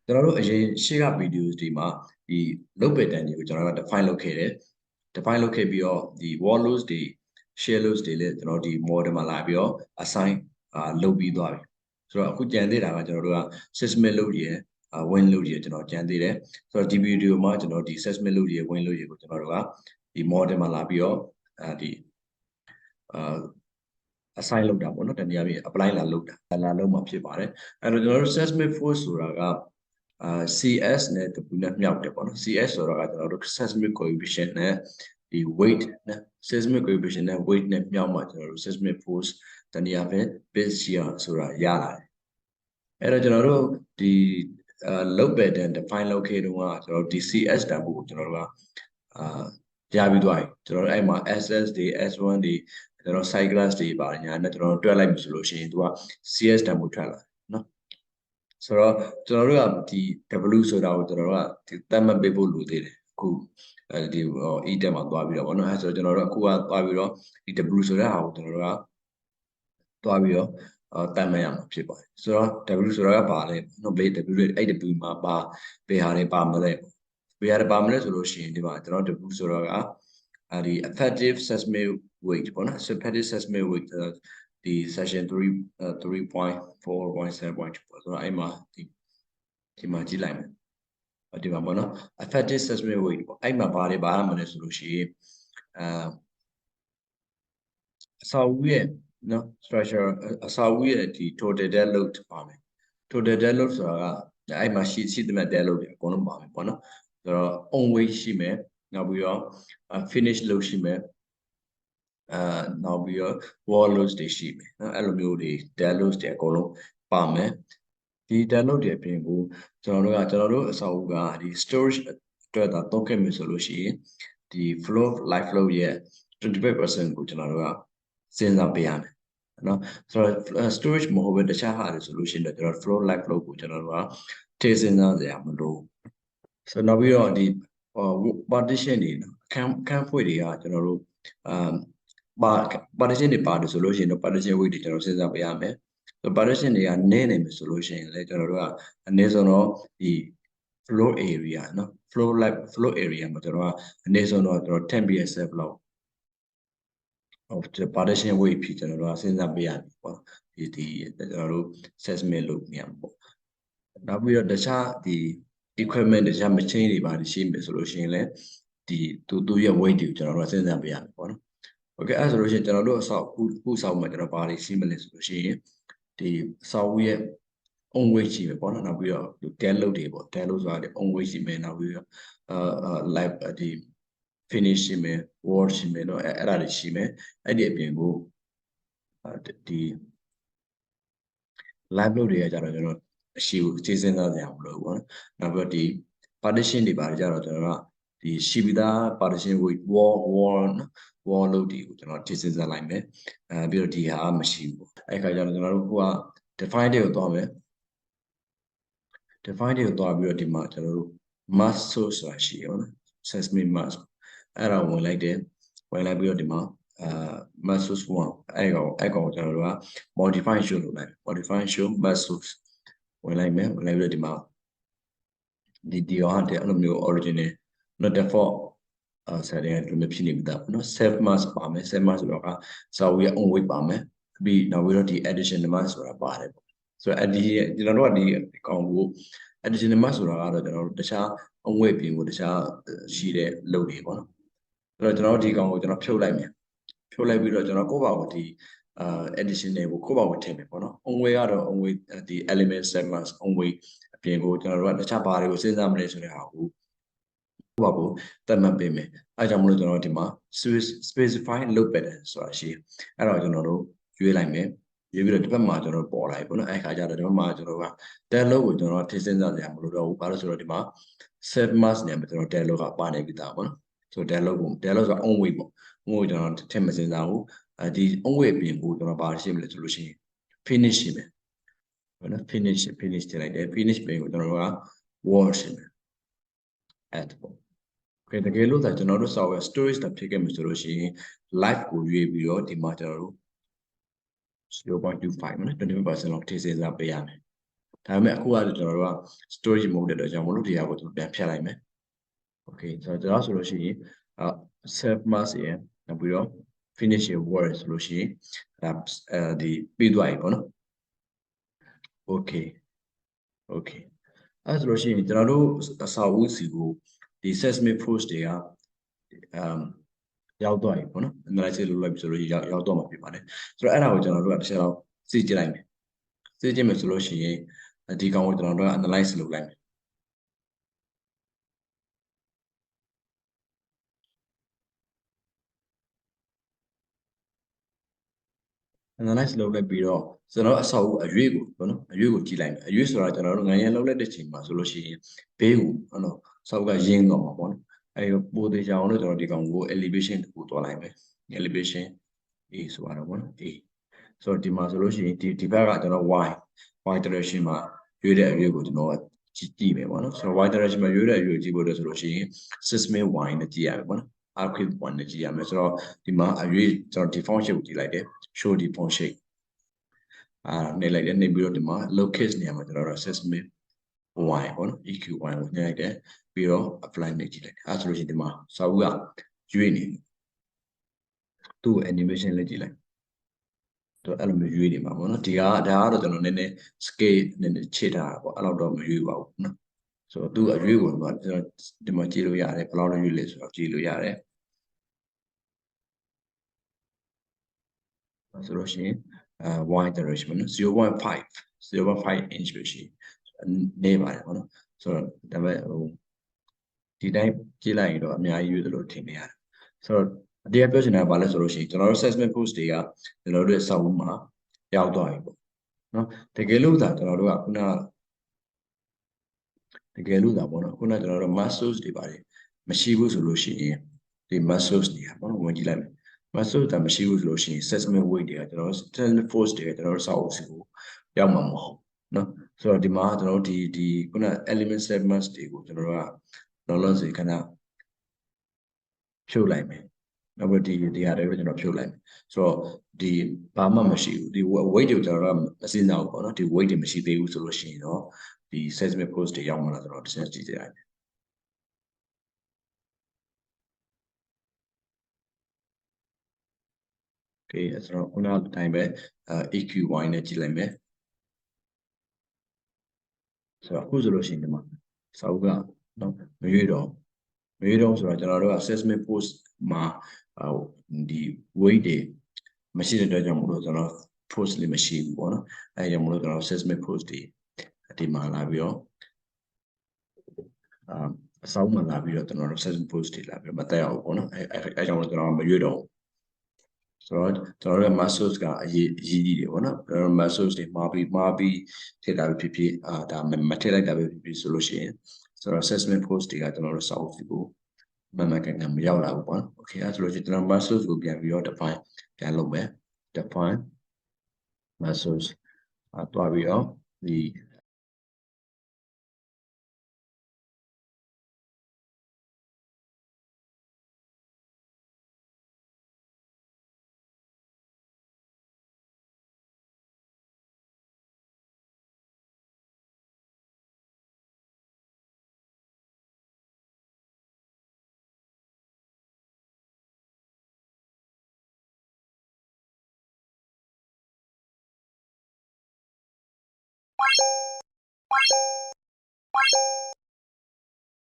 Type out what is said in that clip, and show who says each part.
Speaker 1: ကျွန်တော်တို့အရင်ရှေ့က videos တွေမှာဒီ load pattern တွေကိုကျွန်တော်တို့ define လုပ်ခဲ့တယ် define လုပ်ခဲ့ပြီးတော့ဒီ wall loads တွေ share loads တွေလည်းကျွန်တော်ဒီ model မှာလာပြီးတော့ assign လုပ်ပြီးသွားပြီဆိုတော့အခုကြံသေးတာကကျွန်တော်တို့က seismic load ရယ်wind load ရယ်ကျွန်တော်ကြံသေးတယ်ဆိုတော့ဒီ video မှာကျွန်တော်ဒီ seismic load ရယ် wind load ရယ်ကိုကျွန်တော်တို့ကဒီ model မှာလာပြီးတော့ဒီassign လုပ်တာပေါ့နော်တနည်းအားဖြင့် apply လာလုပ်မှာဖြစ်ပါတယ်အဲ့တော့ကျွန်တော်တို့ seismic force ဆိုတာကCS နဲ့ W နဲ့မြောက်တယ်ပေါ့နော် CS ဆိုတော့ကကျွန်တော်တို့ seismic coefficient နဲ့ဒီ weight နဲ့ seismic coefficient နဲ့ weight နဲ့မြောက်မှကျွန်တော်တို့ seismic force တနည်းအားဖြင့် base shear ဆိုတာရလာတယ်အဲ့တော့ကျွန်တော်တို့ဒီ load pattern define လုပ်ခဲ့တုန်းကကျွန်တော်တို့ဒီ CS တန်ဖိုးကိုကျွန်တော်တို့ကရပြီးသွားပြီကျွန်တော်တို့အဲ့မှာ SS တွေ S1 တွေကျွန်တော် side class တွေပါညာနဲ့ကျွန်တော်တို့တွက်လိုက်ပြီဆိုလို့ရှိရင်သူက CS တန်ဖိုးထွက်လာနော်ဆိုတော့ကျွန်တော်တို့ကဒီ W ဆိုတာကိုကျွန်တော်တို့ကဒီသတ်မှတ်ပေးဖို့လိုသေးတယ်အခုဒီ ETABS မှာသွားပြီးတော့ဗောနော်အဲဆိုတော့ကျွန်တော်တို့အခုကသွားပြီးတော့ဒီ W ဆိုတဲ့ဟာကိုကျွန်တော်တို့ကသွားပြီးတော့တတ်မှတ်ရမှာဖြစ်ပါတယ်ဆိုတော့ W ဆိုတာကဘာလဲနော်ဘေး W အဲ့ W မှာပါဘယ်ဟာတွေပါမလဲဘယ်ဟာတွေပါမလဲဆိုလို့ရှိရင်ဒီမှာကျွန်တော် W ဆိုတော့ကဒီ effective seismic weight ပေါ့နော် effective seismic weight ဒီ session 3.4.7.2ပေါ့ဆိုတော့အဲ့မှာဒီမှာကြည့်လိုက်မယ်ဒီမှာပေါ့နော် effective seismic weight ပေါ့အဲ့မှာဘာတွေပါရမလဲဆိုလို့ရှိရင်အစာအုပ်ရဲ့နော် structure အစာအုပ်ရဲ့ဒီ total dead load ပါမယ် total dead load ဆိုတာကအဲ့မှာရှိတဲ့ dead load တွေအကုန်လုံးပါမယ်ပေါ့နော်ဆိုတော့ on weight ရှိမယ်နောက်ပြီးတော့ finish load ရှိမယ်နောက်ပြီးတော့ wall loads တွေရှိမယ်နော်အဲ့လိုမျိုးတွေ dead loads တွေအကုန်လုံးပါမယ်ဒီ dead load တွေအပြင်ကိုကျွန်တော်တို့အစာအုပ်ကဒီ storage အတွက်သာသုံးခဲ့မယ်ဆိုလို့ရှိရင်ဒီ flow live flow ရဲ့ 25% ကိုကျွန်တော်တို့ကစဉ်းစားပေးရမယ်နော်ဆိုတော့ storage မဟုတ်ဘဲတခြားဟာတွေဆိုလို့ရှိရင်တော့ကျွန်တော် flow live flow ကိုကျွန်တော်တို့ကထည့်စဉ်းစားစရာမလိုဆိုတော့နောက်ပြီးတော့ဒီ partition တွေနော်အခန်းဖွင့်တွေကကျွန်တော်တို့partition တွေပါတယ်ဆိုလို့ရှိရင်တော့ partition weight တွေကျွန်တော်စဉ်းစားပေးရမယ်ဆို partition တွေကနည်းနေပြီဆိုလို့ရှိရင်လည်းကျွန်တော်တို့ကအနည်းဆုံးတော့ဒီ flow area နော် flow area မှာကျွန်တော်ကအနည်းဆုံးတော့ကျွန်တော်10 psi လောက်partition weight ဖြစ်ကျွန်တော်တို့ကစဉ်းစားပေးရတယ်ပေါ့ဒီကျွန်တော်တို့ seismic လုပ်နေရမှာပေါ့နောက်ပြီးတော့တခြားဒီ equipment တခြား machine တွေပါရှိမယ်ဆိုလို့ရှိရင်လည်းဒီသူရဲ့ weight တွေကိုကျွန်တော်တို့စဉ်းစားပေးရမယ်ပေါ့နော်โอเคအဲ့ဆိုလို့ရှိရင်ကျွန်တော်တို့အဆောက်ခုဆောက်မှာကျွန်တော်ဘာတွေရှိမလဲဆိုလို့ရှိရင်ဒီအဆောက်အဦရဲ့ on weight ရှိမယ်ပေါ့နော်နောက်ပြီးတော့ dead load တွေပေါ့ dead load ဆိုတာဒီ on weight ရှိမယ်နောက်ပြီးတော့live ဒီ finish ရှိမယ် wall ရှိမယ်เนาะအဲ့ဒါတွေရှိမယ်အဲ့ဒီအပြင်ကိုဒီ live load တွေကကြတော့ကျွန်တော်အရှိကိုအခြေစဉ်းစားကြရမလို့ပေါ့နော်နောက်ပြီးတော့ဒီ partition တွေပါတယ်ကြတော့ကျွန်တော်ကဒီရှိပြီးသား partition weight wall နော် wall load တွေကိုကျွန်တော်အခြေစဉ်းစားလိုက်မယ်ပြီးတော့ဒီဟာမရှိဘူးပေါ့အဲ့ခါကျတော့ကျွန်တော်တို့က define တွေကိုသွားမယ် define တွေကိုသွားပြီးတော့ဒီမှာကျွန်တော်တို့ mass source ဆိုတာရှိရပါတော့ seismic mass အဲ့ဒါဝင်လိုက်တယ်ဝင်လိုက်ပြီးတော့ဒီမှာmass source 1အဲ့ကောင်ကိုကျွန်တော်တို့က modify show လုပ်လိုက် modify show mass source ဝင်လိုက်မယ်ဝင်လိုက်ပြီးတော့ဒီမှာဒီရောဟာတဲ့အဲ့လိုမျိုး original not default setting အဲ့လိုမျိုးဖြစ်နေပြီသားနော် self mass ပါမယ် self mass ဆိုတော့ကစာအုပ်ရဲ့ on weight ပါမယ်ပြီးနောက်ပြီးတော့ဒီ additional mass ဆိုတာပါတယ်ပေါ့ဆိုတော့ဒီကျွန်တော်တို့ကဒီကောင်ကို additional mass ဆိုတာကတော့ကျွန်တော်တို့တခြား on weight ပြင်ကိုတခြားရှိတဲ့ load တွေပေါ့နော်အဲ့တော့ကျွန်တော်တို့ဒီကောင်ကိုကျွန်တော်ဖြုတ်လိုက်မယ်ဖြုတ်လိုက်ပြီးတော့ကျွန်တော်ကိုယ့်ဘာကိုဒီ additional ကိုကိုယ့်ဘာကိုထည့်မယ်ပေါ့နော် on weight ကတော့ on weight ဒီ element set mass on weight အပြင်ကိုကျွန်တော်တို့ကတခြားဘာတွေကိုစဉ်းစားမလဲဆိုတဲ့ဟာကိုကိုယ့်ဘာကိုသတ်မှတ်ပေးမယ်အဲကြောင့်မလို့ကျွန်တော်ဒီမှာ specify load pattern ဆိုတာရှိအဲ့တော့ကျွန်တော်တို့ရွေးလိုက်မယ်ရွေးပြီးတော့ဒီဘက်မှာကျွန်တော်ပေါ်လိုက်ပေါ့နော်အဲ့ခါကျတော့ဒီဘက်မှာကျွန်တော်က dead load ကိုကျွန်တော်ထည့်စဉ်းစားကြရမလို့တော့ဘူးဘာလို့ဆိုတော့ဒီမှာ set mass နဲ့ကျွန်တော် dead load ကပါနေပြီသားပေါ့နော်ဆို dead load ဆိုတာ on weight ပေါ့ on weight ကျွန်တော်ထည့်မစဉ်းစားဘူးဒီ on weight ပြင်ကိုကျွန်တော်ဘာရှိမလဲဆိုလို့ရှိရင် finish ရှိမယ်ဟုတ်နော် finish ထည့်လိုက်တယ် finish ပြင်ကိုကျွန်တော်တို့က wall ရှိမယ် add ပေါ့တကယ်လို့သာကျွန်တော်တို့ software storage တာဖြစ်ခဲ့မှာဆိုလို့ရှိရင် live ကိုရွေးပြီးတော့ဒီမှာကျွန်တော်တို့ 0.25 နော် 25% လောက်ထည့်စဉ်းစားပေးရမယ် ဒါပေမဲ့အခုကကျွန်တော်တို့က storage mode တဲ့အတွက်ကြောင့်မလို့ဒီဟာကိုကျွန်တော်ပြန်ဖြတ်လိုက်မယ် okay ဆိုတော့ဆိုလို့ရှိရင်self mask ရယ်နောက်ပြီးတော့ finish your work ဆိုလို့ရှိရင်ဒီပြီးသွားပြီပေါ့နော် okay okay အဲ့ဆိုလို့ရှိရင်ကျွန်တော်တို့အစာအုပ်စီကိုဒီ seismic force တွေကရောက်သွားပြီပေါ့နော် analysis လုပ်လိုက်ပြီဆိုလို့ရောက်တော့မှာဖြစ်ပါတယ်ဆိုတော့အဲ့ဒါကိုကျွန်တော်တို့ကတစ်ချက်တော့သိကြည့်လိုက်မယ်သိကြည့်မယ်ဆိုလို့ရှိရင်ဒီကောင်ကိုကျွန်တော်တို့က analyze လုပ်လိုက်မယ် analyze လုပ်လိုက်ပြီးတော့ကျွန်တော်အဆောက်အဦအရွေ့ကိုပေါ့နော်အရွေ့ကိုကြည့်လိုက်မယ်အရွေ့ဆိုတာကျွန်တော်တို့ငန်းရံလောက်လိုက်တဲ့ချိန်မှာဆိုလို့ရှိရင်ဘေးကိုပေါ့နော်ဆောက်ကရင်းတော့မှာပေါ့နော်အဲဒီပိုသေးချောင်းလို့ကျွန်တော်ဒီကောင်ကို elevation တခုသွားလိုက်မယ် elevation A ဆိုရတော့ပေါ့နော် A ဆိုတော့ဒီမှာဆိုလို့ရှိရင်ဒီဘက်ကကျွန်တော် y direction မှာရွေးတဲ့အရွေ့ကိုကျွန်တော်ကြည့်မယ်ပေါ့နော်ဆိုတော့ y direction မှာရွေးတဲ့အရွေ့ကိုကြည့်ဖို့အတွက်ဆိုလို့ရှိရင် seismic y နဲ့ကြည့်ရမယ်ပေါ့နော် earthquake y နဲ့ကြည့်ရမယ်ဆိုတော့ဒီမှာအရွေ့ကျွန်တော် deform shape ကိုကြည့်လိုက်တယ် show deform shape နေလိုက်တယ်နေပြီးတော့ဒီမှာ locus နေရာမှာကျွန်တော်တို့ seismic y ပေါ့နော် eqy ကိုညှိလိုက်တယ်ပြီးတော့ apply နဲ့ကြည့်လိုက်တယ်အဲဆိုလို့ရှိရင်ဒီမှာစာအုပ်ကရွေ့နေသူ့ animation လေးကြည့်လိုက်တော့အဲ့လိုမျိုးရွေးနေမှာပေါ့နော်ဒါကတော့ကျွန်တော်နည်းနည်း scale နည်းနည်းခြေထားတာပေါ့အဲ့လောက်တော့မရွေးပါဘူးနော်ဆိုတော့သူအရွေးကိုကျွန်တော်ဒီမှာကြည့်လို့ရတယ်ဘယ်လောက်ရွေးလဲဆိုတော့ကြည့်လို့ရတယ်ဆိုလို့ရှိရင်y direction ပေါ့နော် 0.5 inch ပဲရှိနေပါတယ်ပေါ့နော်ဆိုတော့ဒါပေမဲ့ဒီတိုင်းကြည့်လိုက်ရင်တော့အများကြီးရွေးသလိုထင်နေရတယ်ဆိုတော့အတရားပြောချင်တာကဘာလဲဆိုလို့ရှိရင်ကျွန်တော်တို့ seismic force တွေကကျွန်တော်တို့ရဲ့စောက်ဦးမှာရောက်သွားပြီပေါ့နော်တကယ်လို့သာကျွန်တော်တို့ကခုနတကယ်လို့သာပေါ့နော်ခုနကျွန်တော်တို့ muscles တွေပါတယ်မရှိဘူးဆိုလို့ရှိရင်ဒီ muscles တွေကပေါ့နော်ဝင်ကြည့်လိုက်မယ် muscles တာမရှိဘူးဆိုလို့ရှိရင် seismic weight တွေကကျွန်တော်တို့ seismic force တွေကကျွန်တော်တို့စောက်အုပ်စီကိုရောက်မှာမဟုတ်နော်ဆိုတော့ဒီမှာကျွန်တော်တို့ဒီခုန element segments တွေကိုကျွန်တော်တို့ကလောလောဆယ်ခဏဖြုတ်လိုက်မယ်နောက်ပြီးဒီဟာတွေကိုကျွန်တော်ဖြုတ်လိုက်မယ်ဆိုတော့ဒီဘာမှမရှိဘူးဒီ weight တွေကိုကျွန်တော်တို့မစင်းစားဘူးပေါ့နော်ဒီ weight တွေမရှိသေးဘူးဆိုလို့ရှိရင်တော့ဒီ seismic force တွေရောက်မှာလားဆိုတော့တစ်ချက်ကြည့်ကြရအောင် okay ဆိုတော့ခုနအတိုင်းပဲ EQY နဲ့ကြည့်လိုက်မယ်ဆိုတော့အခုဆိုလို့ရှိရင်ဒီမှာစာအုပ်ကနော်မရွေးတော့ဆိုတော့ကျွန်တော်တို့က seismic force မှာဒီ weight တွေမရှိတဲ့အတွက်ကြောင့်မလို့ကျွန်တော် force လေးမရှိဘူးပေါ့နော်အဲကြောင့်မလို့ကျွန်တော် seismic force တွေဒီမှာလာပြီးတော့အစောင်းမှာလာပြီးတော့ကျွန်တော်တို့ seismic force တွေလာပြီးတော့မတက်အောင်ပေါ့နော်အဲကြောင့်မလို့ကျွန်တော်မရွေးတော့ဆိုတော့ကျွန်တော်တို့ muscles ကအရေးကြီးတယ်ပေါ့နော်ကျွန်တော် muscles တွေမှားပြီးထည့်တာပဲဖြစ်ဖြစ်ဒါမထည့်လိုက်တာပဲဖြစ်ဖြစ်ဆိုလို့ရှိရင်ဆိုတော့ assessment post တွေကကျွန်တော်တို့စောင့်ကြည့်ဖို့မှန်မှန်ကန်ကန်မရောက်လာဘူးပေါ့နော် okay အဲဆိုလို့ရှိရင်ကျွန်တော် muscles ကိုပြန်ပြီးတော့ define ပြန်လုပ်မယ် define muscles တွားပြီးတော့ဒီ